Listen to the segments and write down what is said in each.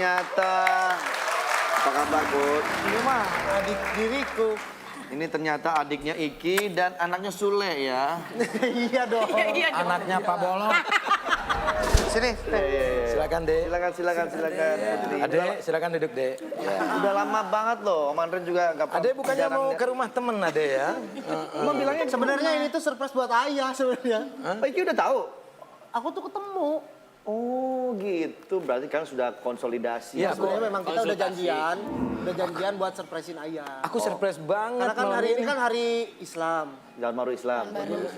ternyata. Apa kabar, Bud? Ini mah adik diriku. Ini ternyata adiknya Iki dan anaknya Sule ya. Iya dong. Anaknya Pak Bolot. Sini. Silakan, Dek. Silakan. Putri. Adek, silakan duduk, Dek. Udah lama banget loh, Om Andre juga gak Adek bukannya mau ke rumah temen, Adek ya? Emang bilangnya sebenarnya ini tuh surprise buat ayah sebenarnya. Oh, Iki udah tahu? Aku tuh ketemu. Oh gitu, berarti kan sudah konsolidasi. Iya, Sebenarnya memang kita udah janjian buat surprisein ayah. Aku surprise banget. Karena kan malam hari ini kan hari Islam. Tahun baru Islam.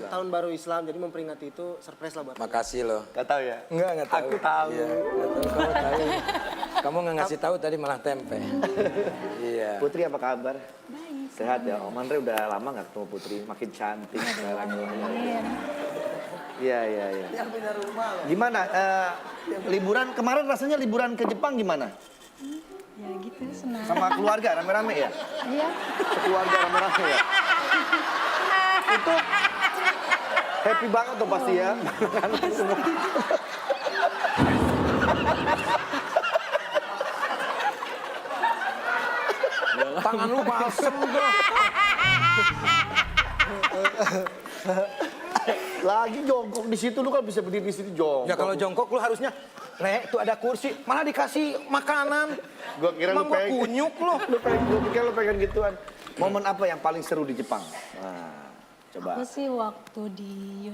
Tahun baru Islam, jadi memperingati itu surprise lah buat ayah. Makasih loh. Gak tahu ya? Enggak tahu. Aku tahu. Iya, nggak tahu, kamu tahu. Kamu nggak ngasih tahu tadi malah tempe. Iya. Putri apa kabar? Baik. Sehat ya? Om Andre udah lama gak ketemu Putri, makin cantik sekarang. Iya. Yang punya rumah loh. Gimana? Liburan kemarin rasanya liburan ke Jepang gimana? Ya gitu, senang. Sama keluarga rame-rame ya? Iya. Keluarga rame-rame ya? Itu happy banget tuh pasti ya. Tangan lu balsem dong. Lagi jongkok di situ, lu kan bisa berdiri di situ jongkok. Ya kalau jongkok lu harusnya, tuh ada kursi, malah dikasih makanan. Gua kira lu Emang gua pengen kunyuk lu. Gua pikir lu pengen gituan. Momen apa yang paling seru di Jepang? Nah, coba. Aku sih waktu di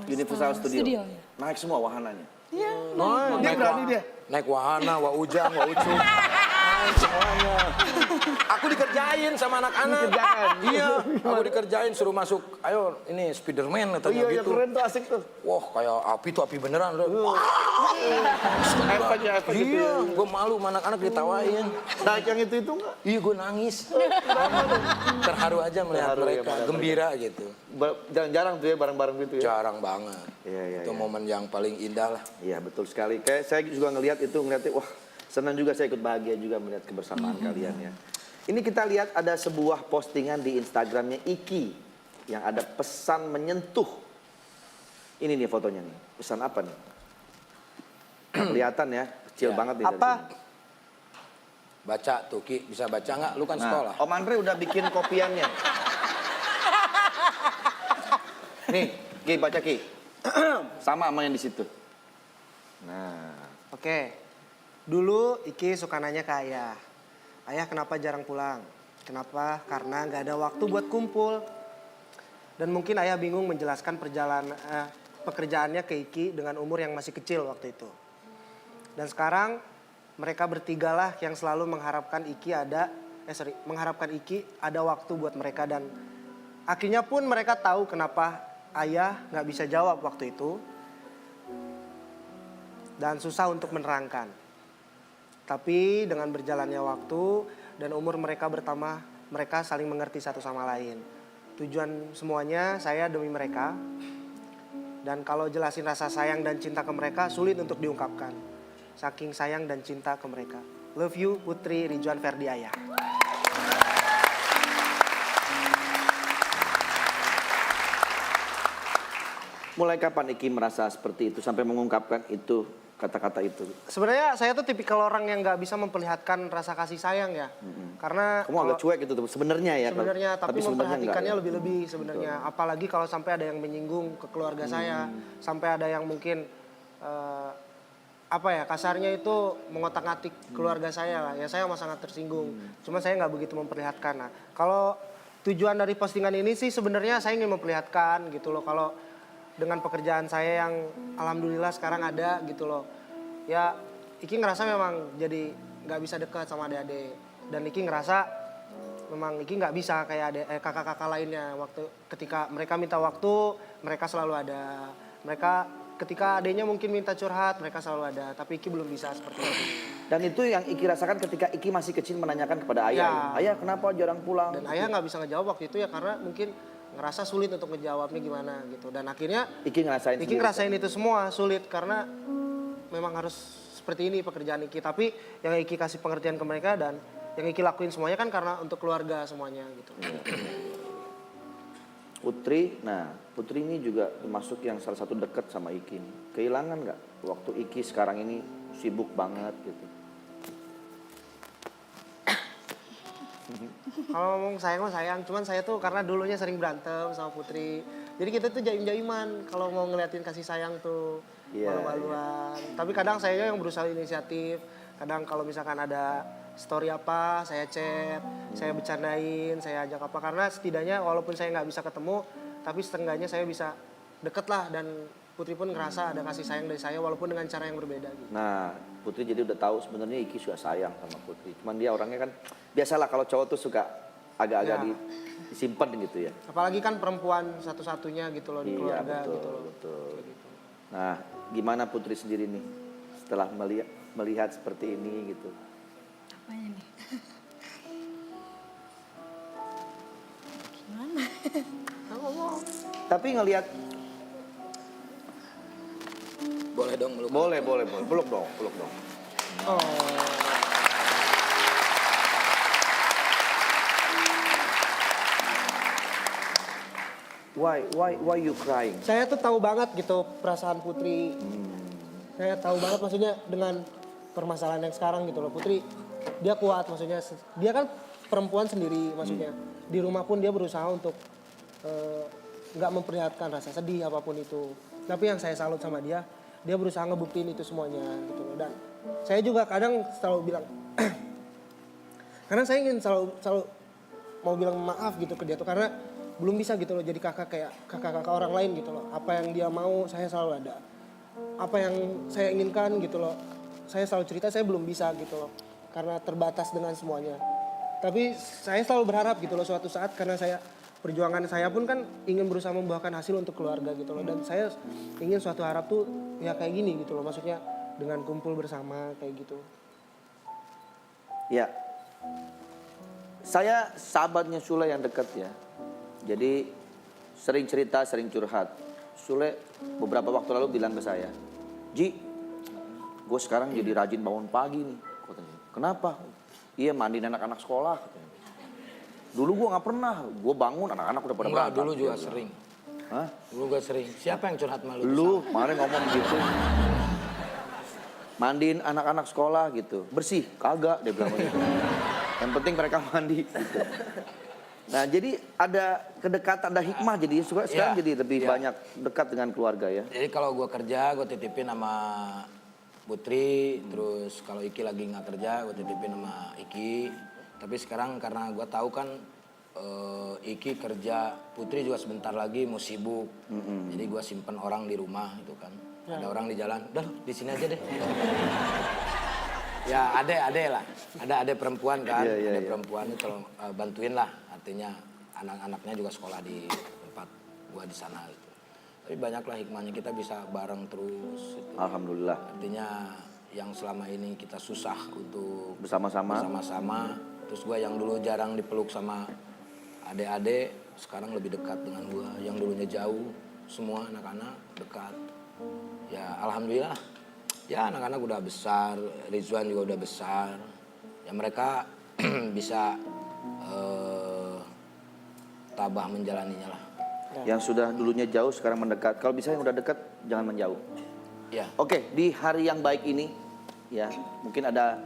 Universal Studio. ya. Naik semua wahananya. Iya. Dia berani dia. Naik wahana, wa ujang, wa ucu. Naik semuanya. Aku dikerjain sama anak-anak. Dikerjakan? Iya, aku dikerjain suruh masuk. Ayo, ini Spiderman Oh katanya iya, gitu. keren tuh, asik tuh. Wah, kayak api tuh, api beneran. Wah, Efek gitu iya, ya. gue malu sama anak-anak ditawain. Naik yang itu enggak? Iya, gue nangis. Terharu aja melihat Terharu ya, mereka, melihat gembira gitu. Jarang-jarang tuh ya bareng-bareng gitu ya. Jarang banget. Iya, Itu momen yang paling indah lah. Iya, betul sekali. Kayak saya juga ngeliatnya, wah senang juga, saya ikut bahagia juga melihat kebersamaan kalian ya. Ini kita lihat ada sebuah postingan di Instagramnya Iki yang ada pesan menyentuh. Ini nih fotonya nih. Pesan apa nih? Kelihatan ya, kecil Ya. banget nih. dari Apa? sini. Baca tuh, Ki. Bisa baca nggak? Lu kan sekolah. Om Andre udah bikin kopiannya. Nih, Ki baca Ki. Sama yang di situ. Nah, Oke. Dulu Iki suka nanya ke ayah. Ayah kenapa jarang pulang? Kenapa? Karena nggak ada waktu buat kumpul. Dan mungkin ayah bingung menjelaskan pekerjaannya ke Iki dengan umur yang masih kecil waktu itu. Dan sekarang mereka bertigalah yang selalu mengharapkan mengharapkan Iki ada waktu buat mereka, dan akhirnya pun mereka tahu kenapa ayah nggak bisa jawab waktu itu dan susah untuk menerangkan. Tapi dengan berjalannya waktu dan umur mereka bertambah, mereka saling mengerti satu sama lain. Tujuan semuanya saya demi mereka. Dan kalau jelasin rasa sayang dan cinta ke mereka sulit untuk diungkapkan. Saking sayang dan cinta ke mereka. Love you, Putri Ridwan Ferdiaya. mulai kapan Iki merasa seperti itu sampai mengungkapkan itu kata-kata itu? Sebenarnya saya tuh tipikal orang yang nggak bisa memperlihatkan rasa kasih sayang ya. Karena Kamu agak cuek gitu sebenarnya ya. sebenarnya tapi sebenarnya memperhatikannya enggak, ya? lebih-lebih sebenarnya. Apalagi kalau sampai ada yang menyinggung ke keluarga saya, sampai ada yang mungkin apa ya, kasarnya itu mengotak-atik keluarga saya lah. Ya saya amat sangat tersinggung. Cuma saya nggak begitu memperlihatkan. Nah, kalau tujuan dari postingan ini sih sebenarnya saya ingin memperlihatkan gitu loh, kalau dengan pekerjaan saya yang alhamdulillah sekarang ada gitu loh. Ya Iki ngerasa memang jadi nggak bisa dekat sama adik-adik. Dan Iki ngerasa memang Iki nggak bisa kayak kakak-kakak lainnya. Waktu ketika mereka minta waktu, mereka selalu ada. Mereka ketika adiknya mungkin minta curhat, mereka selalu ada. Tapi Iki belum bisa seperti itu. Dan itu yang Iki rasakan ketika Iki masih kecil menanyakan kepada ayah. Ya. Ayah kenapa jarang pulang? Dan ayah nggak bisa ngejawab waktu itu ya karena mungkin ngerasa sulit untuk ngejawabnya gimana gitu. Dan akhirnya Iki ngerasain Iki sendiri. ngerasain itu semua sulit karena memang harus seperti ini pekerjaan Iki. Tapi yang Iki kasih pengertian ke mereka dan yang Iki lakuin semuanya kan karena untuk keluarga semuanya gitu. Putri, nah Putri ini juga termasuk yang salah satu dekat sama Iki nih. Kehilangan nggak waktu Iki sekarang ini sibuk banget gitu? Kalau ngomong sayang mah sayang, cuman saya tuh karena dulunya sering berantem sama Putri. Jadi kita tuh jaim-jaiman kalau mau ngeliatin kasih sayang tuh Iya, malu-maluan. Tapi kadang saya yang berusaha inisiatif. Kadang kalau misalkan ada story apa, saya chat, saya bercandain, saya ajak apa. Karena setidaknya walaupun saya nggak bisa ketemu, tapi setengahnya saya bisa deket lah. Dan Putri pun ngerasa ada kasih sayang dari saya walaupun dengan cara yang berbeda gitu. Nah, Putri jadi udah tahu sebenarnya Iki suka sayang sama Putri. Cuman dia orangnya kan biasalah kalau cowok tuh suka agak-agak Ya. disimpan gitu ya. Apalagi kan perempuan satu-satunya gitu loh di Iya, keluarga betul, gitu loh. betul. Nah, gimana Putri sendiri nih setelah melihat seperti ini gitu? Apanya nih? Gimana? Tapi ngelihat Boleh dong meluk. boleh. Peluk dong. Oh. Why you crying? Saya tuh tahu banget gitu perasaan Putri. Saya tahu banget maksudnya dengan permasalahan yang sekarang gitu loh. Putri dia kuat maksudnya. Dia kan perempuan sendiri maksudnya. Di rumah pun dia berusaha untuk nggak memperlihatkan rasa sedih apapun itu. Tapi yang saya salut sama dia berusaha ngebuktiin itu semuanya gitu loh. Dan saya juga kadang selalu bilang karena saya ingin selalu mau bilang maaf gitu ke dia tuh karena belum bisa gitu loh jadi kakak kayak kakak-kakak orang lain gitu loh. Apa yang dia mau saya selalu ada. Apa yang saya inginkan gitu loh. Saya selalu cerita saya belum bisa gitu loh. Karena terbatas dengan semuanya. Tapi saya selalu berharap gitu loh suatu saat karena perjuangan saya pun kan ingin berusaha membuahkan hasil untuk keluarga gitu loh. Dan saya ingin suatu harap tuh ya kayak gini gitu loh. Maksudnya dengan kumpul bersama kayak gitu. Ya, saya sahabatnya Sule yang dekat ya. Jadi sering cerita, sering curhat. Sule beberapa waktu lalu bilang ke saya, Ji, gue sekarang jadi rajin bangun pagi nih. Katanya. Kenapa? Iya mandiin anak-anak sekolah. Katanya. Dulu gue nggak pernah, gue bangun anak-anak udah pada Enggak, berangkat. dulu juga Dia bilang. sering. Hah? Dulu gue sering. Siapa yang curhat malu? Lu kemarin ngomong gitu. Mandiin anak-anak sekolah gitu. Bersih, kagak dia bilang begitu. Yang penting mereka mandi gitu. Nah jadi ada kedekatan, ada hikmah jadi sekarang Iya, jadi lebih iya. banyak dekat dengan keluarga ya. Jadi kalau gue kerja, gue titipin sama Putri. Terus kalau Iki lagi nggak kerja, gue titipin sama Iki. Tapi sekarang karena gue tahu kan Iki kerja, Putri juga sebentar lagi mau sibuk. Jadi gue simpen orang di rumah gitu kan. Ada orang di jalan, udah di sini aja deh. Ya ade lah, ada perempuan kan, Iya, ada iya. perempuan itu tolong bantuin lah. Artinya anak-anaknya juga sekolah di tempat gue di sana gitu. Tapi banyaklah hikmahnya kita bisa bareng terus. Gitu. Alhamdulillah. Artinya yang selama ini kita susah untuk Bersama-sama. Terus gue yang dulu jarang dipeluk sama adik-adik, sekarang lebih dekat dengan gue. Yang dulunya jauh, semua anak-anak dekat. Ya alhamdulillah, ya anak-anak udah besar, Rizwan juga udah besar. Ya mereka bisa tabah menjalaninya lah. Yang sudah dulunya jauh sekarang mendekat. Kalau bisa yang udah dekat jangan menjauh. Ya. Oke, di hari yang baik ini ya mungkin ada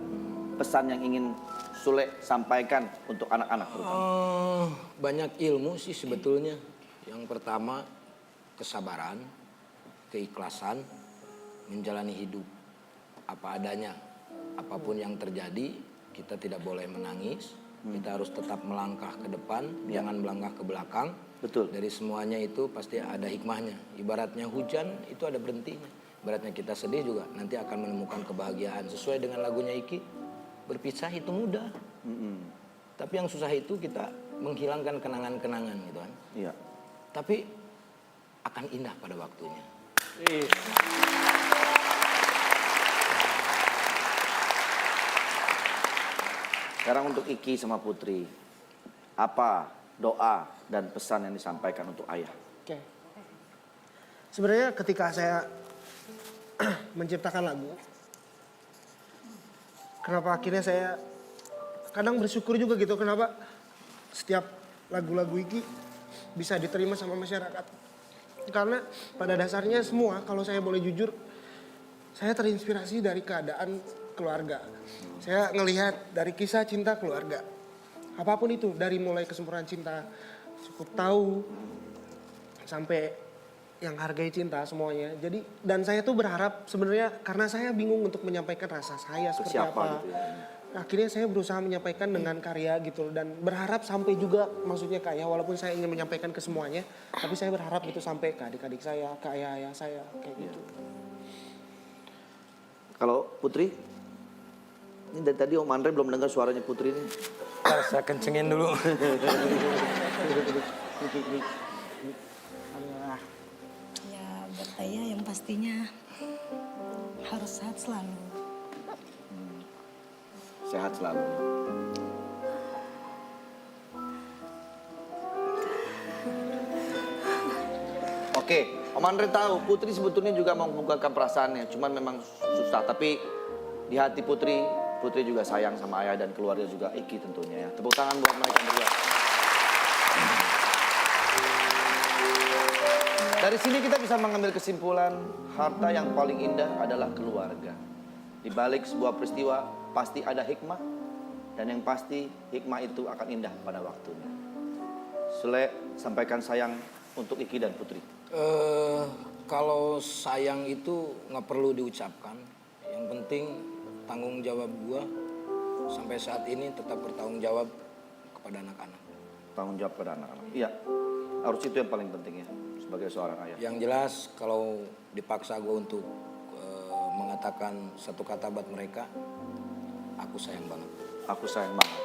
pesan yang ingin Sule sampaikan untuk anak-anak terutama. Banyak ilmu sih sebetulnya. Yang pertama kesabaran, keikhlasan, menjalani hidup apa adanya. Apapun yang terjadi, kita tidak boleh menangis. Kita harus tetap melangkah ke depan, jangan melangkah ke belakang. Betul. Dari semuanya itu pasti ada hikmahnya. Ibaratnya hujan itu ada berhentinya. Ibaratnya kita sedih juga nanti akan menemukan kebahagiaan. Sesuai dengan lagunya Iki, berpisah itu mudah. Tapi yang susah itu kita menghilangkan kenangan-kenangan gitu kan. Iya. Tapi akan indah pada waktunya. Sekarang untuk Iki sama Putri, apa doa dan pesan yang disampaikan untuk ayah? Oke. Sebenarnya ketika saya menciptakan lagu, kenapa akhirnya saya kadang bersyukur juga gitu kenapa setiap lagu-lagu Iki bisa diterima sama masyarakat. Karena pada dasarnya semua kalau saya boleh jujur, saya terinspirasi dari keadaan keluarga. Saya ngelihat dari kisah cinta keluarga. apapun itu, dari mulai kesempurnaan cinta, cukup tahu, sampai yang hargai cinta semuanya. Jadi dan saya tuh berharap sebenarnya karena saya bingung untuk menyampaikan rasa saya seperti siapa apa. gitu ya. Akhirnya saya berusaha menyampaikan dengan karya gitu dan berharap sampai juga maksudnya kayak walaupun saya ingin menyampaikan ke semuanya, tapi saya berharap itu sampai ke adik-adik saya, ke ayah-ayah saya kayak gitu. Kalau Putri, ini dari tadi Om Andre belum dengar suaranya Putri ini. Ntar saya kencengin dulu. Ya buat saya yang pastinya harus sehat selalu. Sehat selalu. Oke, Om Andre tahu Putri sebetulnya juga mau membukakan perasaannya, cuman memang susah. Tapi di hati Putri, Putri juga sayang sama ayah dan keluarga juga Iki tentunya ya. Tepuk tangan buat mereka berdua. Dari sini kita bisa mengambil kesimpulan harta yang paling indah adalah keluarga. Di balik sebuah peristiwa pasti ada hikmah dan yang pasti hikmah itu akan indah pada waktunya. Sule, sampaikan sayang untuk Iki dan Putri. Kalau sayang itu nggak perlu diucapkan. Yang penting tanggung jawab gua sampai saat ini tetap bertanggung jawab kepada anak-anak. Tanggung jawab pada anak-anak. Iya, harus itu yang paling penting ya sebagai seorang ayah. Yang jelas kalau dipaksa gua untuk mengatakan satu kata buat mereka, aku sayang banget. Aku sayang banget.